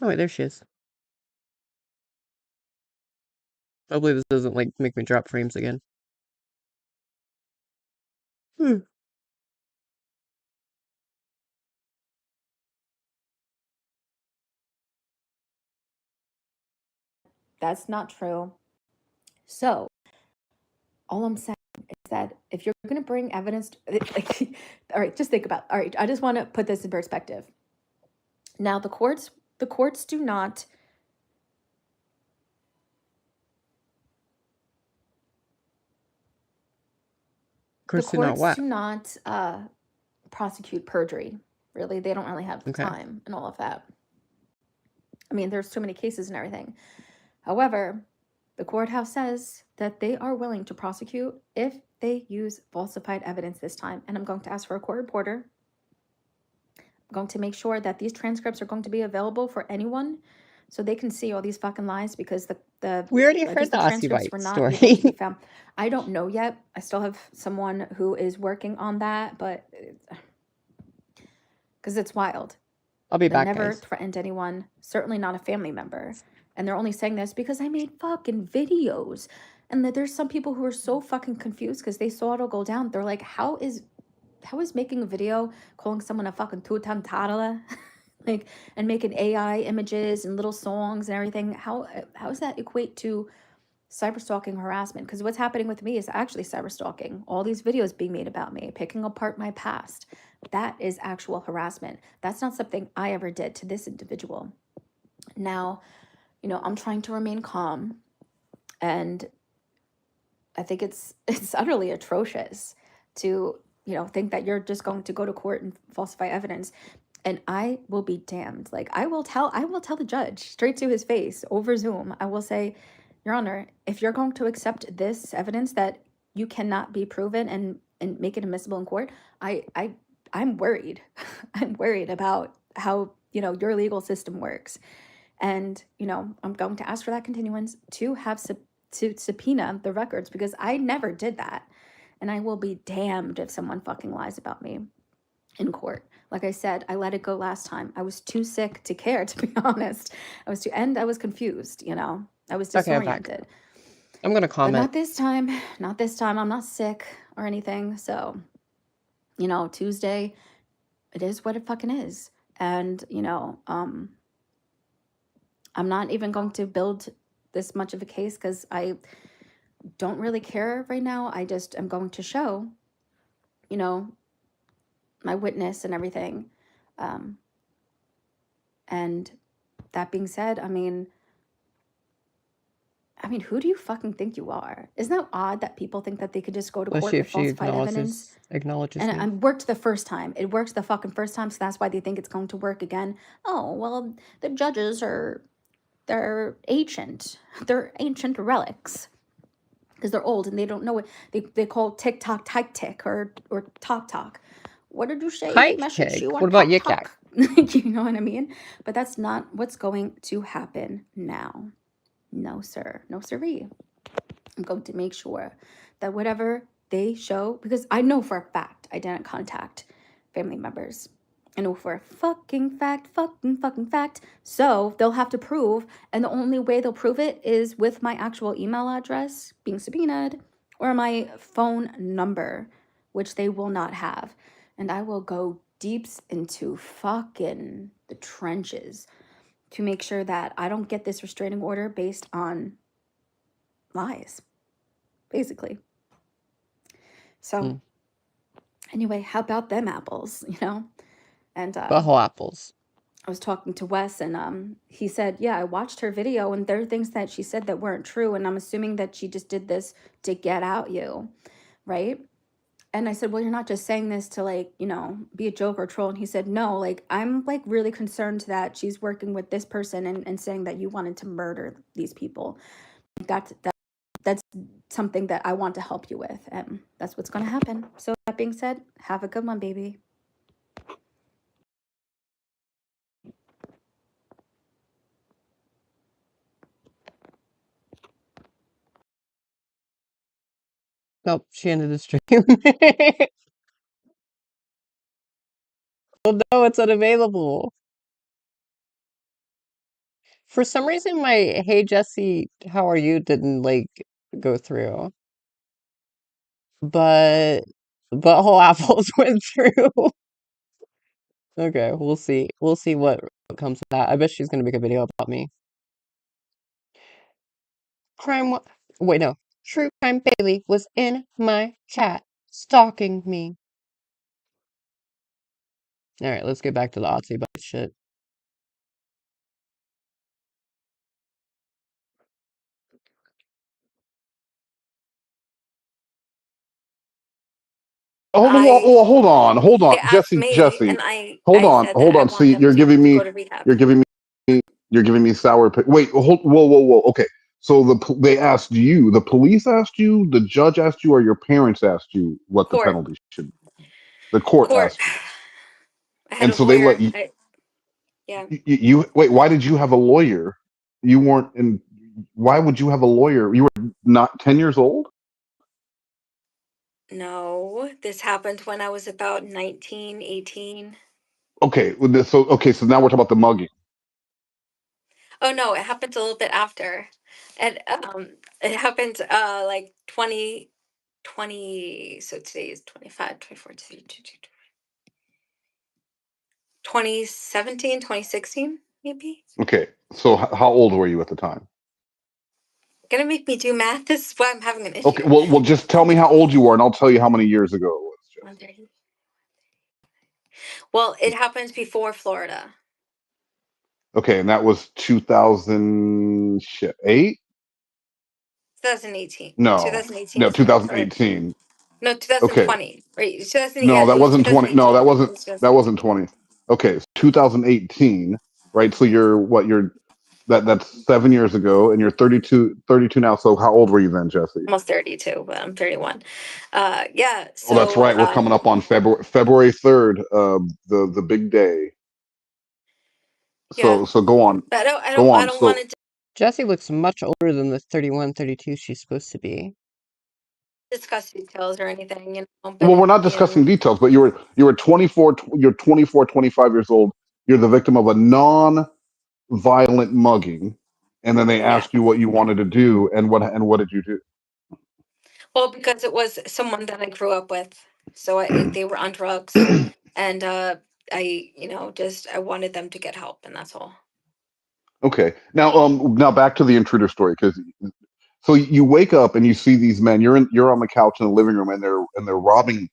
Oh wait, there she is. Hopefully this doesn't like make me drop frames again. That's not true. So, all I'm saying is that if you're going to bring evidence, like, all right, just think about. All right, I just want to put this in perspective. Now, the courts do not. Of The course, they're not courts what? do not prosecute perjury. Really, they don't really have the Okay. time and all of that. I mean, there's too many cases and everything. However, the courthouse says that they are willing to prosecute if they use falsified evidence this time. And I'm going to ask for a court reporter. I'm going to make sure that these transcripts are going to be available for anyone so they can see all these fucking lies, because We already I guess heard the the Aussie transcripts were Bite not able to be story. found. I don't know yet. I still have someone who is working on that, but because it's wild. I'll be They back, never guys. threatened anyone, certainly not a family member. And they're only saying this because I made fucking videos. And that there's some people who are so fucking confused because they saw it all go down. They're like, how is making a video calling someone a fucking tutantala like, and making AI images and little songs and everything, how does that equate to cyber stalking harassment? Because what's happening with me is actually cyber stalking. All these videos being made about me, picking apart my past, that is actual harassment. That's not something I ever did to this individual. Now, I'm trying to remain calm, and I think it's utterly atrocious to, think that you're just going to go to court and falsify evidence. And I will be damned. Like, I will tell the judge straight to his face over Zoom. I will say, Your Honor, if you're going to accept this evidence that you cannot be proven and make it admissible in court, I'm worried. I'm worried about how, your legal system works. And, I'm going to ask for that continuance to have to subpoena the records, because I never did that. And I will be damned if someone fucking lies about me in court. Like I said, I let it go last time. I was too sick to care, to be honest. I was confused, I was Okay, I'm back. disoriented. I'm gonna But comment. not this time. Not this time. I'm not sick or anything. So, Tuesday, it is what it fucking is. And, I'm not even going to build this much of a case because I don't really care right now. I just am going to show, my witness and everything. And that being said, I mean, who do you fucking think you are? Isn't that odd that people think that they could just go to Let's court see with if she falsified evidence? acknowledges And me. it worked the first time. It worked the fucking first time, so that's why they think it's going to work again. Oh, well, the judges they're ancient. They're ancient relics. Because they're old and they don't know it. They call TikTok tick tick or talk talk. What did you say? Hike Message cake. you on What about talk Yik talk. Yak? You know what I mean? But that's not what's going to happen now. No, sir. No, sirree. I'm going to make sure that whatever they show, because I know for a fact I didn't contact family members. I know for a fucking fact. So they'll have to prove, and the only way they'll prove it is with my actual email address being subpoenaed or my phone number, which they will not have. And I will go deeps into fucking the trenches to make sure that I don't get this restraining order based on lies, basically. So anyway, how about them apples, And Butthole apples. I was talking to Wes, and he said, yeah, I watched her video, and there are things that she said that weren't true, and I'm assuming that she just did this to get out you, right? And I said, well, you're not just saying this to, like, be a joke or troll. And he said, no, like, I'm, like, really concerned that she's working with this person and saying that you wanted to murder these people. That's something that I want to help you with, and that's what's going to happen. So that being said, have a good one, baby. Nope, she ended the stream. Oh no, it's unavailable. For some reason, my "Hey Jessi, how are you?" didn't like go through, but Butthole Apples went through. Okay, we'll see. We'll see what comes of that. I bet she's gonna make a video about me. Wait, no. True Crime Bailey was in my chat, stalking me. All right, let's get back to the Otzi bite shit. Hold on, They asked me, Jessi, and I said that hold I on. want See, them to go to rehab. you're giving me sour. Wait, whoa. Okay, so they asked you, the police asked you, the judge asked you, or your parents asked you what the Court. penalty should be. The court asked you, I had and a so they lawyer. let you. Yeah. You wait. Why did you have a lawyer? You weren't in. Why would you have a lawyer? You were not 10 years old. No, this happened when I was about 19, 18. Okay, so now we're talking about the mugging. Oh no, it happened a little bit after. It happened like 2020. So today is 25, 24, 2017, 2016, maybe. Okay, so how old were you at the time? Gonna make me do math. This is why I'm having an issue. Okay, well, just tell me how old you were, and I'll tell you how many years ago it was. 130. Well, it happened before Florida. Okay, and that was 2008? 2018. No, 2018 no, is when I started. 2018. No, Okay, 2020. Right. 2000, yeah, no, it that was wasn't 20. No, 2018. It was that 2018. wasn't 20. Okay, 2018, right? So you're what? That's 7 years ago, and you're 32 now. So how old were you then, Jesse? Almost 32, but I'm 31. Yeah. Oh, that's So, right. We're coming up on February 3rd, the big day. yeah. So go on, But go I on. don't want So to Jessie looks much older than the 31, 32 she's supposed to be. discuss details or anything, well, but we're not discussing details, but you were 24. You're 24, 25 years old. You're the victim of a non-violent mugging, and then they yeah. asked you what you wanted to do, and what did you do? Well, because it was someone that I grew up with. So they were on drugs, and just I wanted them to get help, and that's all. Okay, now back to the intruder story, because so you wake up and you see these men. You're on the couch in the living room, and they're robbing,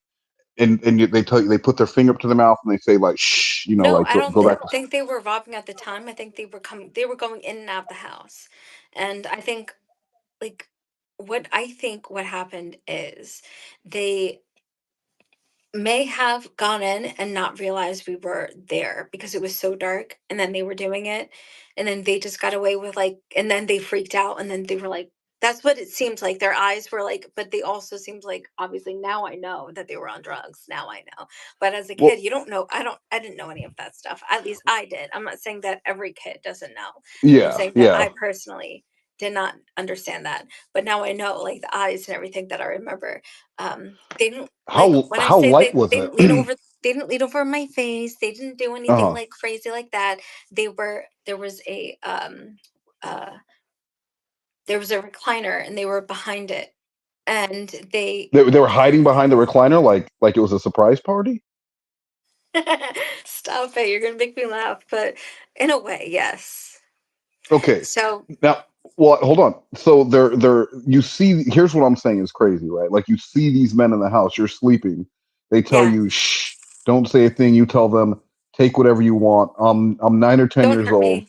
they tell you, they put their finger up to their mouth and they say like shh, No, like I don't go back to think they were robbing at the time. I think they were going in and out of the house. And I think like what happened is they may have gone in and not realized we were there because it was so dark, and then they were doing it, and then they just got away with and then they freaked out, and then they were like, that's what it seemed like. Their eyes were like, but they also seemed like, obviously now I know that they were on drugs. Now I know. But as a well, kid, you don't know. I didn't know any of that stuff. At least I did. I'm not saying that every kid doesn't know. I'm yeah, saying that yeah. I personally did not understand that. But now I know, like the eyes and everything that I remember. They didn't, like, when I How say light was they it? didn't lean over, they didn't lean over my face. They didn't do anything Uh-huh. like crazy like that. There was uh there was a recliner, and they were behind it, and They were hiding behind the recliner like it was a surprise party. stop it, you're gonna make me laugh, but in a way, yes. Okay, So now, well, hold on. So you see, here's what I'm saying is crazy, right? Like you see these men in the house, you're sleeping. They tell yeah, you, shh, don't say a thing. You tell them, take whatever you want. I'm 9 or 10 don't years hurt old. me.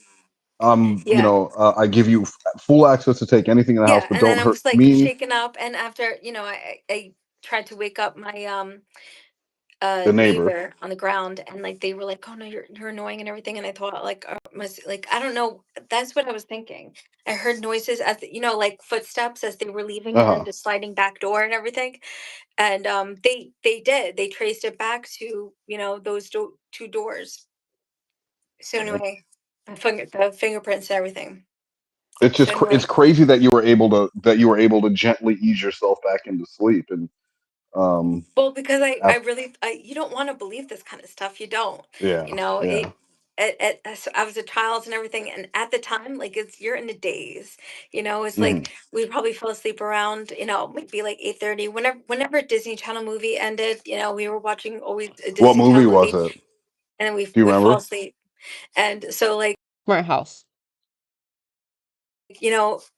Yeah, I give you full access to take anything in the house, yeah. but And then don't I hurt was like me, shaken up, and after, I tried to wake up my the neighbor. neighbor on the ground, and like they were like, oh no, you're annoying and everything, and I thought like, like, I don't know, that's what I was thinking. I heard noises as like footsteps as they were leaving, and then Uh-huh. the sliding back door and everything, and they traced it back to those two doors. So anyway, the fingerprints and everything. It's So just it's anyway, crazy that you were able to gently ease yourself back into sleep, and um well, because I af- really, you don't want to believe this kind of stuff. You don't, yeah, yeah. it. So I was a child and everything, and at the time, like you're in a daze. It's Hmm. like we probably fell asleep around, maybe like 8:30. Whenever a Disney Channel movie ended, we were watching always a What Disney movie Channel was movie, it? and then Do you we fall remember? asleep. And so like Smart house.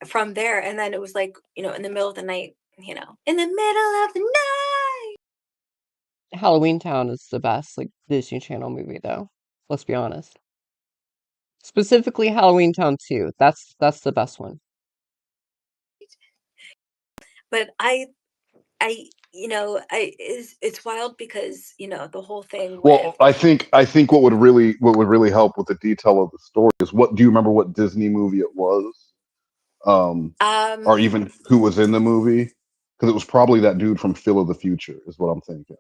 from there, and then it was like in the middle of the night, in the middle of the night. Halloween Town is the best, like, Disney Channel movie, though. Let's be honest. Specifically Halloween Town 2. That's the best one. But it's wild because the whole thing with Well, I think what would really help with the detail of the story is what do you remember what Disney movie it was, um, um or even who was in the movie? Because it was probably that dude from Phil of the Future, is what I'm thinking.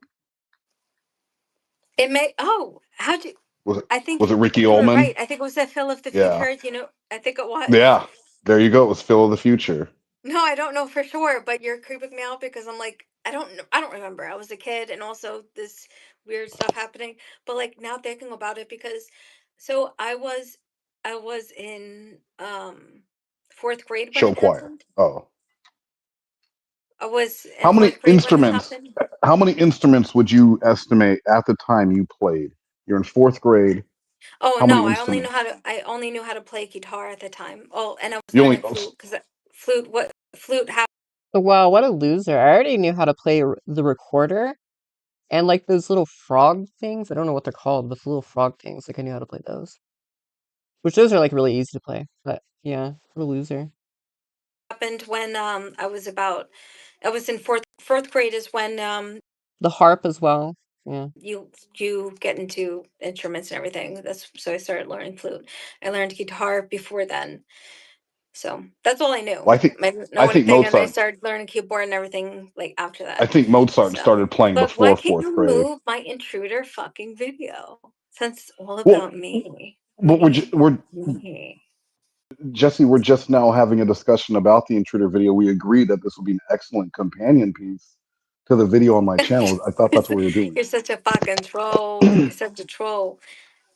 it may oh how'd you Was it I think was it Ricky you were Ullman? right. I think it was that Phil of the Yeah, Future. I think it was. yeah. There you go. It was Phil of the Future. No, I don't know for sure, but you're creeping me out because I'm like, I don't know. I don't remember. I was a kid, and also this weird stuff happening. But like now thinking about it, because so I was in fourth grade when Show it choir. happened. Oh, I was in how many fourth grade when it instruments? happened. How many instruments would you estimate at the time you played? You're in fourth grade. Oh How many no, instruments? I only knew how to play guitar at the time. Oh, and I was You only learning flute because flute how But wow, what a loser. I already knew how to play the recorder and, like, those little frog things. I don't know what they're called, but the little frog things. Like, I knew how to play those. Which those are like really easy to play. But yeah, I'm a loser. Happened when I was in fourth grade is when The harp as well. Yeah. you get into instruments and everything. That's so I started learning flute. I learned guitar before then. So that's all I knew. Well, I didn't know I think anything, and I Mozart started learning keyboard and everything like after I that. think Mozart So, started playing but why before can't fourth you grade. move my intruder fucking video? Since it's all Well, about me, but me, we're me. Jesse, we're just now having a discussion about the intruder video. We agreed that this would be an excellent companion piece to the video on my channel. I thought that's what we were doing. You're such a fucking troll. You're such a troll.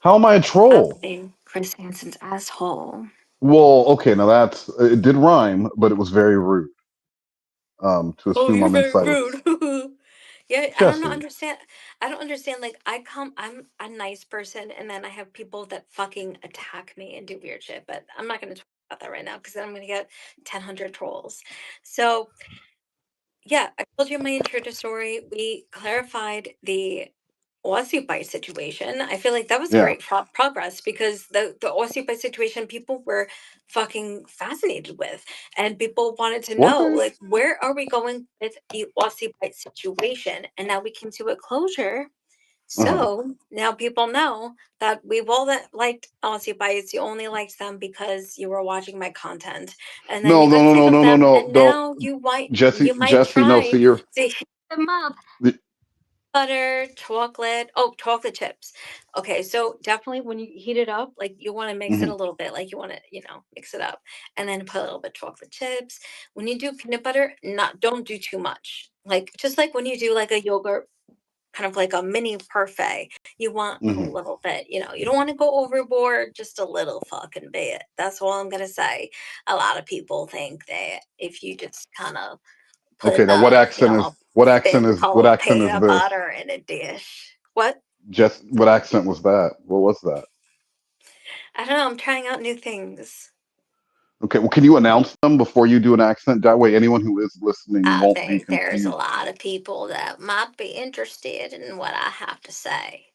How am I a I'm troll? being Chris Hansen's asshole. Well, okay, now that's it did rhyme, but it was very rude to Oh, assume you're I'm very inside of rude. Yeah, I don't know, Jesse. understand. I don't understand. Like, I'm a nice person, and then I have people that fucking attack me and do weird shit. But I'm not going to talk about that right now because then I'm going to get 1,000 trolls. So, yeah, I told you my intro story. We clarified the Aussie bite situation. I feel like that was a Yeah. great progress because the Aussie bite situation people were fucking fascinated with, and people wanted to Were know they? like where are we going with the Aussie bite situation, and now we came to a closure. Uh-huh. So now people know that we've all that liked Aussie bites. You only liked them because you were watching my content, and then No, you no, got no, sick no, of no, no, them, no, and no. now Jesse, you might Jesse, no. See, try you're to hit them up. the, Butter, chocolate. Oh, chocolate chips. Okay, so definitely when you heat it up, like you want to mix it mhm, a little bit, like you want to, mix it up, and then put a little bit chocolate chips. When you do peanut butter, not don't do too much. Like just like when you do like a yogurt, kind of like a mini parfait, you want a mhm. little bit. You don't want to go overboard, just a little fucking bit. That's all I'm gonna say. A lot of people think that if you just kind of put Okay, now a thin what cold accent is peanut this? butter in a dish. What? Just what accent was that? What was that? I don't know. I'm trying out new things. Okay, well, can you announce them before you do an accent? That way, anyone who is listening I won't be think there's a confused. lot of people that might be interested in what I have to say.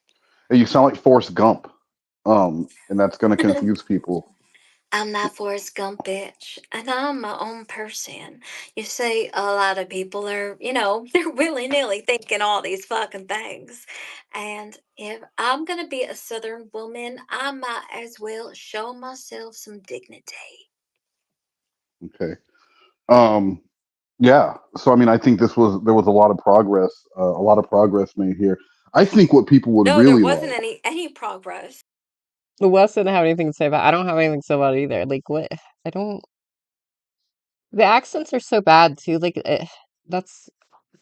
Hey, you sound like Forrest Gump, and that's going to confuse people. I'm not Forrest Gump, bitch, and I'm my own person. You see, a lot of people are, they're willy nilly thinking all these fucking things. And if I'm gonna be a Southern woman, I might as well show myself some dignity. Okay. Um, yeah. So, I mean, I think there was a lot of progress made here. I think what people would No, there really wasn't like. any progress. Wes didn't have anything to say about. I don't have anything to say about it either. Like what? I don't. The accents are so bad too. Like that's.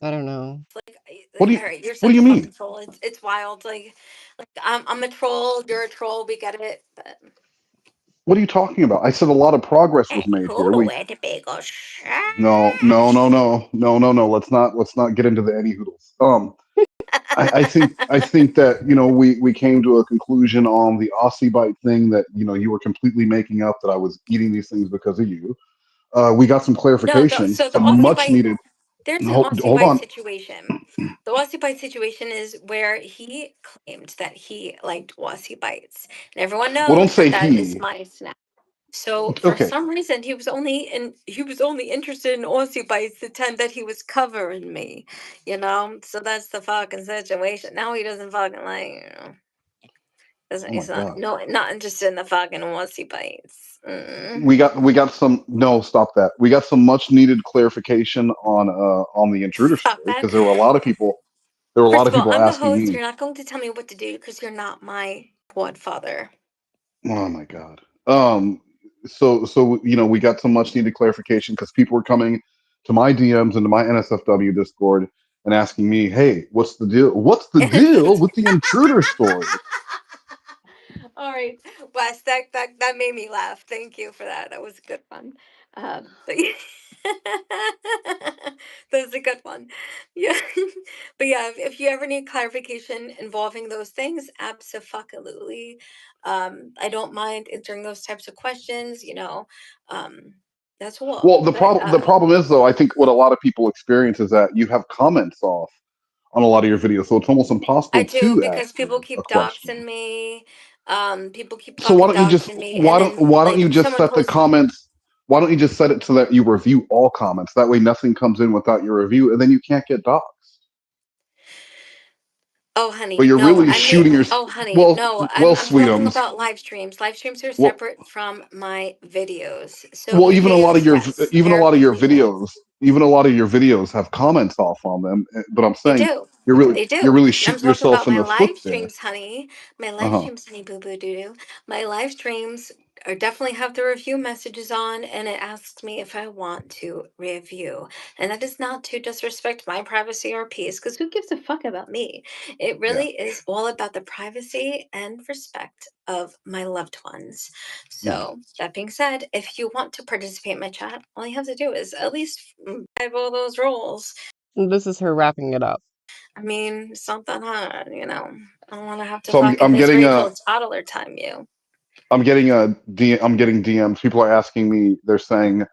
I don't know. What do All you right, you're What do such you a fucking mean? troll. It's wild. Like I'm a troll. You're a troll. We get it. But What are you talking about? I said a lot of progress was hey, made here. who let the bagel No, no, no, no, no, no, no. Let's not get into the any hoodles. I think that we came to a conclusion on the Aussie bite thing that you were completely making up that I was eating these things because of you. We got some No, clarification, so the some Aussie much bite, needed. there's an Aussie Hold bite on. situation. The Aussie bite situation is where he claimed that he liked Aussie bites, and everyone Well, don't knows say that that is he. my snack. So for Okay. some reason, he was only interested in Aussie bites the time that he was covering me, So that's the fucking situation. Now he doesn't fucking like, doesn't Oh my he's not God. no not interested in the fucking Aussie bites. Mm. We got some. No, stop that. We got some much needed clarification on the intruder Fuck story that. because there were a lot of people. There were a lot First of of all, people I'm the asking host. me. You're not going to tell me what to do because you're not my godfather. Oh my God. We got some much needed clarification because people were coming to my DMs and to my NSFW Discord and asking me, "Hey, what's the deal? What's the deal with the intruder story?" All right, Wes, that made me laugh. Thank you for that. That was a good one. But that was a good one. Yeah, but yeah, if you ever need clarification involving those things, absolutely. I don't mind answering those types of questions. Um, that's all. Well, But the problem is though, I think what a lot of people experience is that you have comments off on a lot of your videos, so it's almost I impossible do to because ask people you a keep question. doxing me. People keep So why talking don't you just dogs to me, and then why don't like you just someone set the posts, comments? Why don't you just set it so that you review all comments? That way, nothing comes in without your review, and then you can't get doxxed. oh But honey, you're no, really I mean, shooting your oh honey, well, no, well, I'm talking sweetums. about live streams. Live streams are Well, separate from my videos. So well, even a lot of videos, your yes, they're completely. even a lot of your videos have comments off on them. But I'm They saying do. They you're do. really I'm shooting talking yourself about in my the foot live there. streams, honey. My Uh live huh. streams, honey, boo boo doo doo. My live streams are definitely have the review messages on, and it asks me if I want to review. And that is not to disrespect my privacy or peace, because who gives a fuck about me? It Yeah. really is all about the privacy and respect of my loved ones. Mhm. So, that being said, if you want to participate in my chat, all you have to do is at least follow those rules. This is her wrapping it up. I mean, it's not that hard, you know. I don't want to have to So fucking I'm Miss getting Rachel toddler time you. I'm getting I'm getting DMs. People are asking me. They're saying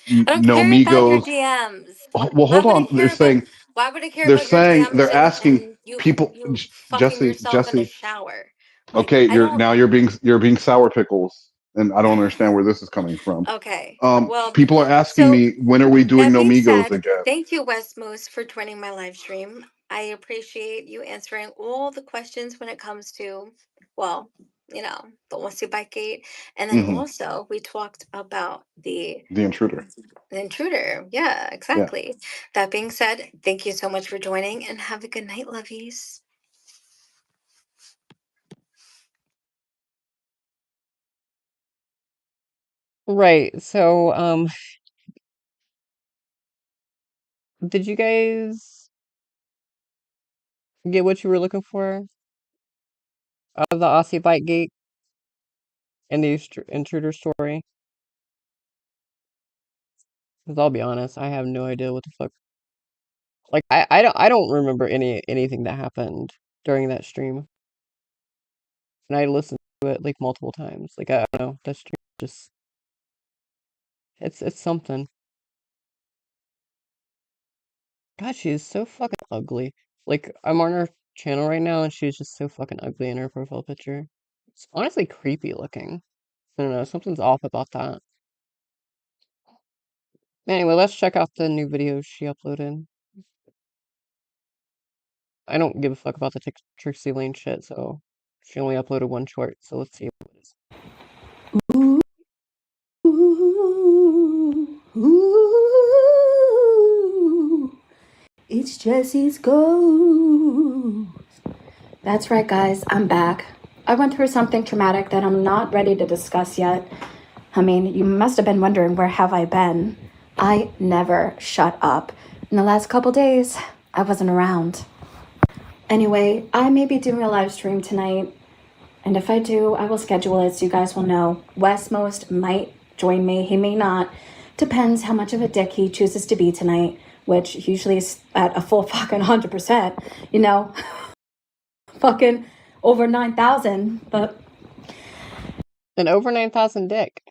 I don't no care about your Migos. DMs. Well, Why hold would I on. care about why would I care about your DMs They're asking and you people. you fucking yourself in a Jesse. shower? Like Okay, I don't you're being sour pickles, and I don't understand where this is coming from. okay. Well, People are asking so me when are we doing that no being Migos said, again? thank you, West Moose, for joining my live stream. I appreciate you answering all the questions when it comes to, well, you know, the Aussie Bike Gate. And then Hmm. also we talked about The intruder. the intruder. Yeah, Yeah. exactly. That being said, thank you so much for joining and have a good night, lovies. Right. So, did you guys get what you were looking for out of the Aussie Bite Gate and the intruder story? Because I'll be honest, I have no idea what the fuck. Like, I don't remember anything that happened during that stream, and I listened to it like multiple times. Like, I don't know, that stream just it's something. God, she is so fucking ugly. Like, I'm on her channel right now, and she's just so fucking ugly in her profile picture. It's honestly creepy looking. I don't know, something's off about that. Anyway, let's check out the new videos she uploaded. I don't give a fuck about the Trixie Lane shit, so she only uploaded one short, so let's see what it is. Ooh, ooh, it's Jessie's Ghost. That's right, guys. I'm back. I went through something traumatic that I'm not ready to discuss yet. I mean, you must have been wondering where have I been. I never shut up. In the last couple days, I wasn't around. Anyway, I may be doing a live stream tonight, and if I do, I will schedule it so you guys will know. Westmost might join me, he may not. Depends how much of a dick he chooses to be tonight, which usually is at a full fucking 100%, you know? Fucking over 9,000, but An over 9,000 dick.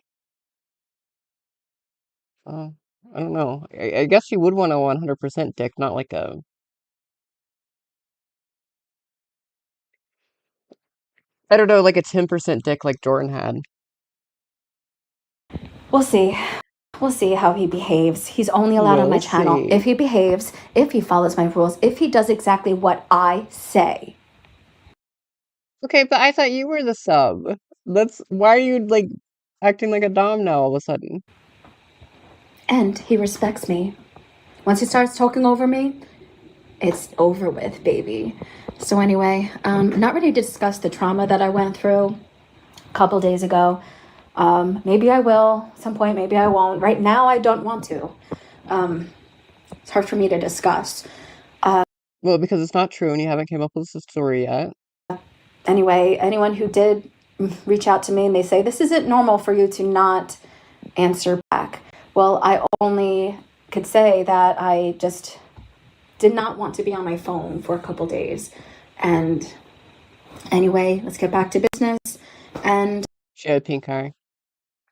I don't know. I guess you would want a 100% dick, not like a... I don't know, like a 10% dick like Jordan had. we'll see. We'll see how he behaves. He's only allowed on my We'll channel see. if he behaves, if he follows my rules, if he does exactly what I say. Okay, but I thought you were the sub. Why are you, like, acting like a dom now all of a sudden? And he respects me. Once he starts talking over me, it's over with, baby. So anyway, not ready to discuss the trauma that I went through a couple days ago. Maybe I will at some point, maybe I won't. Right now, I don't want to. It's hard for me to discuss. Well, because it's not true and you haven't came up with a story yet. Anyway, anyone who did reach out to me and they say, this isn't normal for you to not answer back. Well, I only could say that I just did not want to be on my phone for a couple days. And anyway, let's get back to business. And She had pink eye.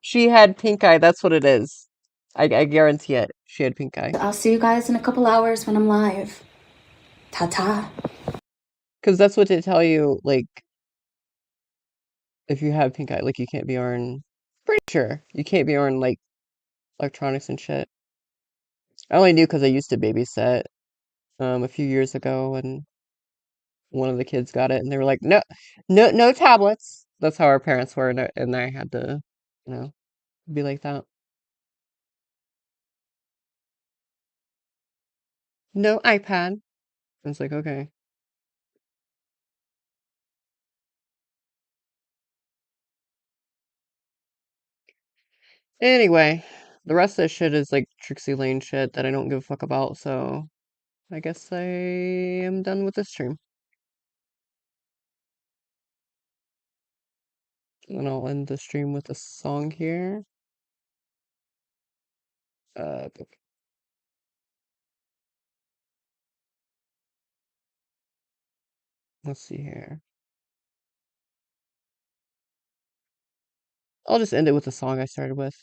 She had pink eye, that's what it is. I guarantee it. She had pink eye. I'll see you guys in a couple hours when I'm live. Ta-ta. Because that's what they tell you, like, if you have pink eye, like you can't be on. Pretty sure you can't be on like electronics and shit. I only knew because I used to babysit a few years ago, and one of the kids got it, and they were like, "No, no, no tablets." That's how our parents were, and I had to, you know, be like that. No iPad. I was like, okay. Anyway, the rest of this shit is like Trixie Lane shit that I don't give a fuck about, so I guess I am done with this stream. And I'll end the stream with a song here. Uh, let's see here. I'll just end it with the song I started with.